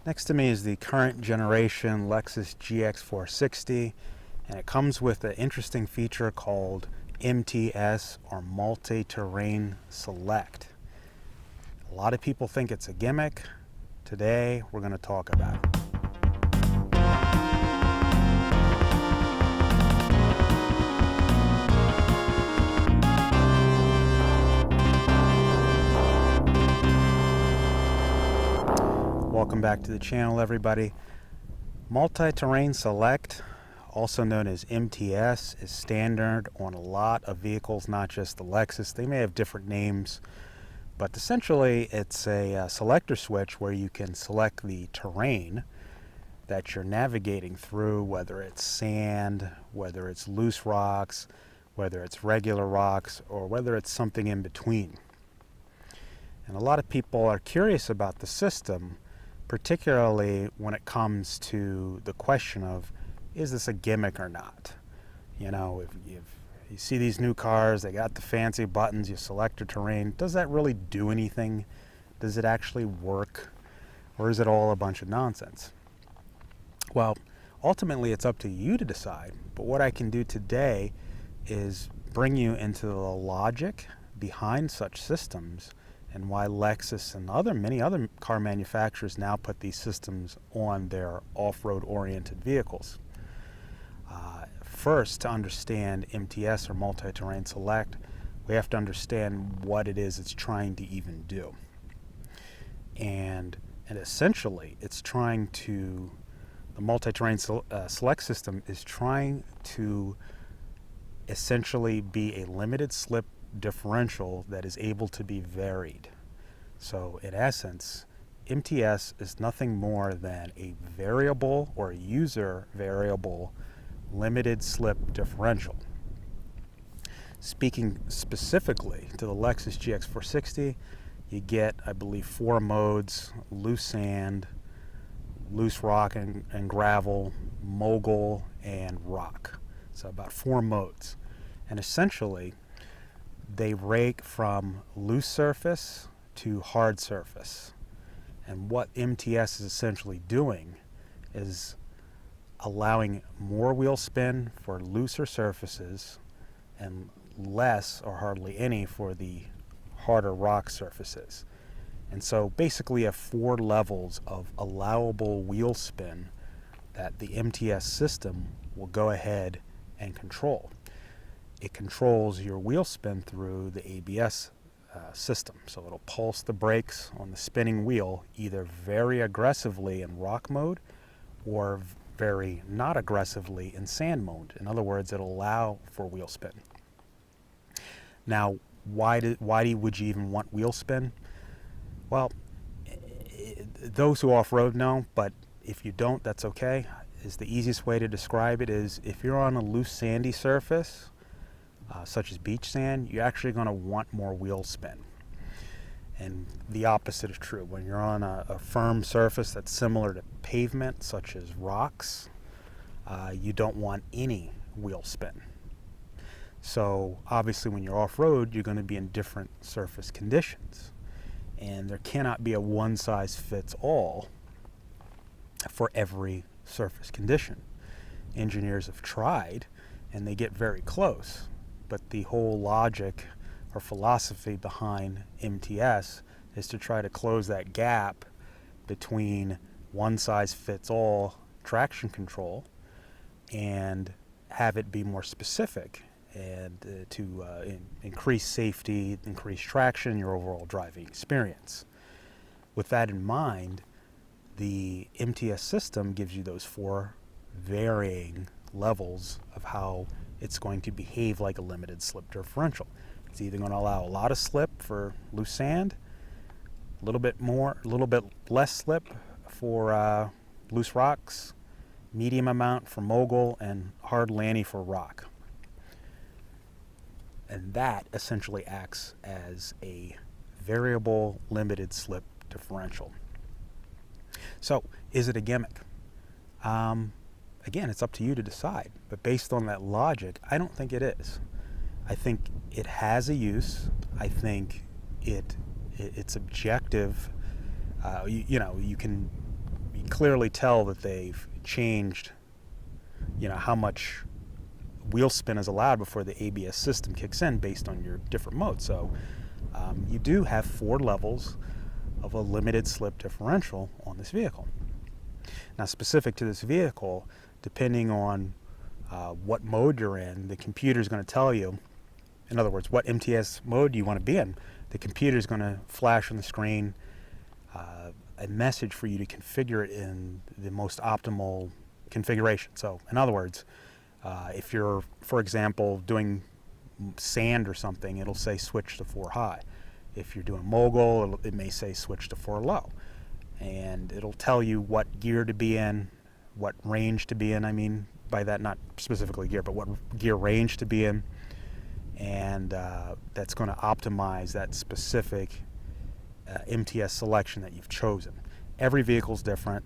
Next to me is the current generation Lexus GX460, and it comes with an interesting feature called MTS, or Multi-Terrain Select. A lot of people think it's a gimmick. Today we're going to talk about it. Welcome back to the channel, everybody. Multi-Terrain Select, also known as MTS, is standard on a lot of vehicles, not just the Lexus. They may have different names, but essentially it's a selector switch where you can select the terrain that you're navigating through, whether it's sand, whether it's loose rocks, whether it's regular rocks, or whether it's something in between. And a lot of people are curious about the system, particularly when it comes to the question of, is this a gimmick or not? You know, if you see these new cars, they got the fancy buttons, you select your terrain. Does that really do anything? Does it actually work? Or is it all a bunch of nonsense? Well, ultimately it's up to you to decide, but what I can do today is bring you into the logic behind such systems and why Lexus and many other car manufacturers now put these systems on their off-road oriented vehicles. First, to understand MTS, or Multi-Terrain Select, we have to understand what it is it's trying to even do. And essentially, the Multi-Terrain Select system is trying to essentially be a limited slip differential that is able to be varied. So in essence, MTS is nothing more than a variable or a user variable limited slip differential. Speaking specifically to the Lexus GX460, you get, I believe, 4 modes: loose sand, loose rock and gravel, mogul, and rock. So about 4 modes. And essentially, they rake from loose surface to hard surface. And what MTS is essentially doing is allowing more wheel spin for looser surfaces and less or hardly any for the harder rock surfaces. And so basically you have 4 levels of allowable wheel spin that the MTS system will go ahead and control. It controls your wheel spin through the ABS system. So it'll pulse the brakes on the spinning wheel either very aggressively in rock mode or very not aggressively in sand mode. In other words, it'll allow for wheel spin. Now, why would you even want wheel spin? Well, those who off-road know, but if you don't, that's okay. The easiest way to describe it is if you're on a loose sandy surface, such as beach sand, you're actually going to want more wheel spin. And the opposite is true. When you're on a firm surface that's similar to pavement, such as rocks, you don't want any wheel spin. So obviously when you're off-road, you're going to be in different surface conditions. And there cannot be a one-size-fits-all for every surface condition. Engineers have tried, and they get very close. But the whole logic or philosophy behind MTS is to try to close that gap between one-size-fits-all traction control and have it be more specific and to increase safety, increase traction, your overall driving experience. With that in mind, the MTS system gives you those 4 varying levels of how it's going to behave like a limited slip differential. It's either going to allow a lot of slip for loose sand, a little bit less slip for loose rocks, medium amount for mogul, and hardly any for rock. And that essentially acts as a variable limited slip differential. So, is it a gimmick? Again, it's up to you to decide, but based on that logic, I don't think it is. I think it has a use. I think it's objective. You can clearly tell that they've changed, how much wheel spin is allowed before the ABS system kicks in based on your different modes. So you do have 4 levels of a limited slip differential on this vehicle. Now, specific to this vehicle, depending on what mode you're in, the computer is going to tell you, in other words, what MTS mode you want to be in. The computer is going to flash on the screen a message for you to configure it in the most optimal configuration. So, in other words, if you're, for example, doing sand or something, it'll say switch to 4 high. If you're doing mogul, it may say switch to 4 low. And it'll tell you what gear to be in, what range to be in. I mean, by that, not specifically gear, but what gear range to be in. And that's going to optimize that specific MTS selection that you've chosen. Every vehicle is different,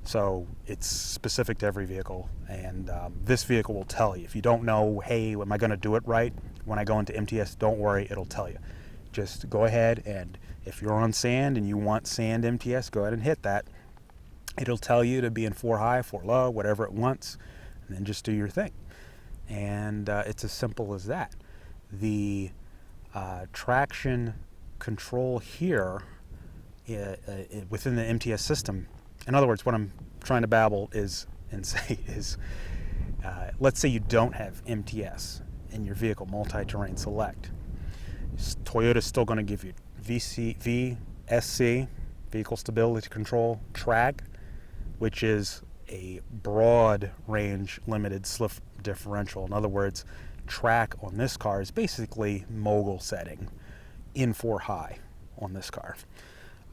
so it's specific to every vehicle. And this vehicle will tell you. If you don't know, hey, am I going to do it right when I go into MTS, don't worry, it'll tell you. Just go ahead, and if you're on sand and you want sand MTS, go ahead and hit that. It'll tell you to be in 4 high, 4 low, whatever it wants, and then just do your thing. And it's as simple as that. The traction control here within the MTS system, in other words, what I'm trying to babble is and say is, let's say you don't have MTS in your vehicle, multi-terrain select. Toyota's still going to give you VSC, vehicle stability control, track, which is a broad range limited slip differential. In other words, track on this car is basically mogul setting in 4 high on this car.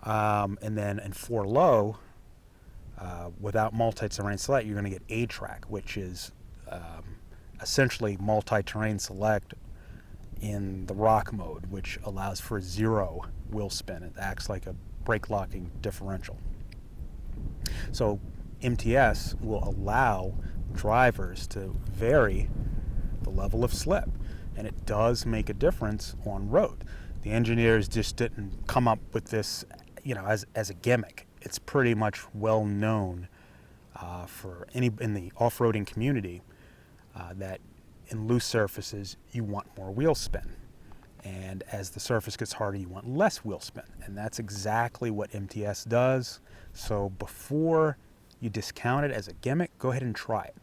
And then in 4 low, without multi-terrain select, you're going to get A-track, which is essentially multi-terrain select in the rock mode, which allows for 0 wheel spin. It acts like a brake locking differential. So MTS will allow drivers to vary the level of slip, and it does make a difference on road. The engineers just didn't come up with this, as a gimmick. It's pretty much well known for in the off-roading community that in loose surfaces you want more wheel spin, and as the surface gets harder you want less wheel spin, and that's exactly what MTS does. So before you discount it as a gimmick, go ahead and try it,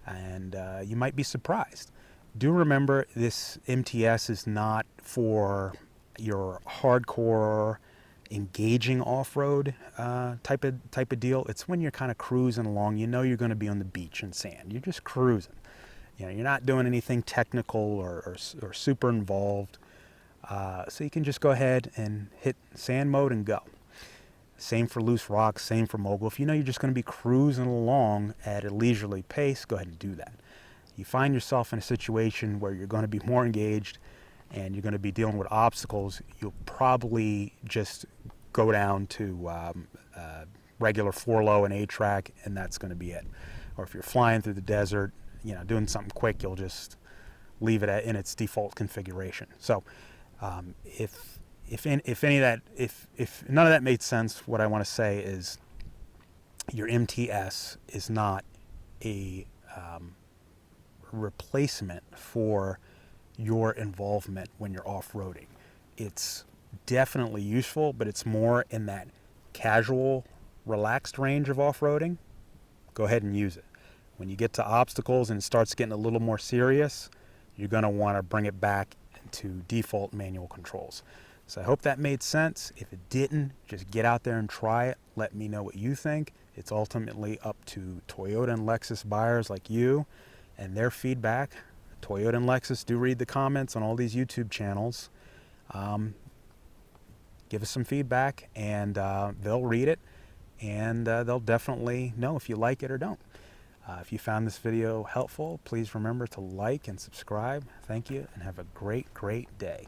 and you might be surprised. Do remember, this MTS is not for your hardcore engaging off-road type of deal. It's when you're kind of cruising along, you're going to be on the beach and sand. You're just cruising. You're not doing anything technical or super involved. So you can just go ahead and hit sand mode and go. Same for loose rocks, same for mogul. If you're just going to be cruising along at a leisurely pace, go ahead and do that. You find yourself in a situation where you're going to be more engaged and you're going to be dealing with obstacles, you'll probably just go down to regular 4 low and A-track, and that's going to be it. Or if you're flying through the desert, doing something quick, you'll just leave it in its default configuration. So if none of that made sense, what I want to say is your MTS is not a replacement for your involvement when you're off-roading. It's definitely useful, but it's more in that casual, relaxed range of off-roading. Go ahead and use it. When you get to obstacles and it starts getting a little more serious, you're going to want to bring it back to default manual controls. So I hope that made sense. If it didn't, just get out there and try it. Let me know what you think. It's ultimately up to Toyota and Lexus buyers like you and their feedback. Toyota and Lexus do read the comments on all these YouTube channels. Give us some feedback, and they'll read it, and they'll definitely know if you like it or don't. If you found this video helpful, please remember to like and subscribe. Thank you, and have a great, great day.